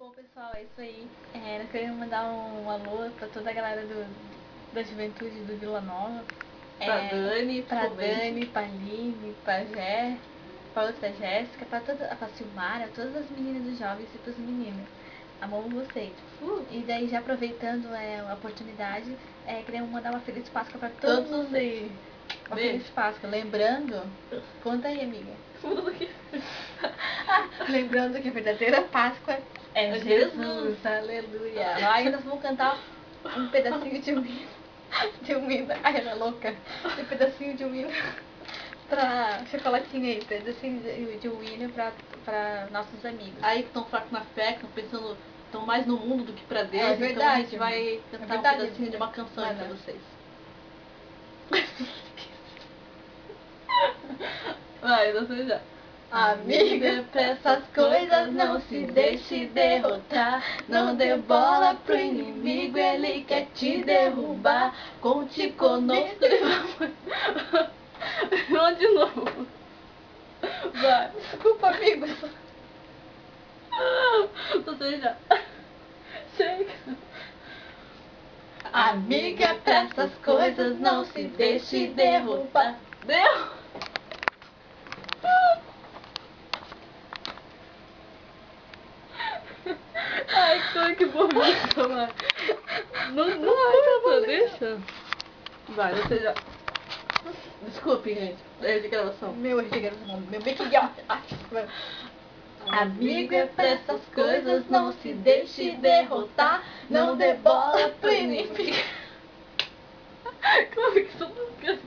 Bom, pessoal, é isso aí. Nós queremos mandar um alô pra toda a galera da juventude do Vila Nova. Pra Dani, pra Dani, pra Aline, pra Jé, pra outra Jéssica, pra Silmara, todas as meninas dos jovens e pros meninos. Amamos vocês. E daí, já aproveitando a oportunidade, queremos mandar uma Feliz Páscoa pra todos vocês. Uma Feliz Páscoa. Lembrando, conta aí, amiga. Lembrando que a verdadeira Páscoa é Jesus. Aleluia. Aí nós vamos cantar um pedacinho de um hino. Ai, ela é louca. Um pedacinho de um hino pra chocolatinho aí, pedacinho de um hino pra nossos amigos. Aí que estão fracos na fé, que estão pensando, estão mais no mundo do que pra Deus. É verdade. Então a gente vai cantar um pedacinho de uma canção aí pra vocês. Vai, você já. Amiga, pra essas coisas não se deixe derrotar. Não dê bola pro inimigo, ele quer te derrubar. Conte conosco e vamos. Vamos de novo. Vai. Desculpa, amigo. Você já. Chega. Amiga, pra essas coisas não se deixe derrubar. Deu? Ai, que bonito, mano. Não curta, deixa. Vai, você já. Desculpe, gente. Erro de gravação. Meu erro de gravação. Meu Amiga, pra essas coisas não se deixe derrotar. Não dê bola pro inimigo. Como que são as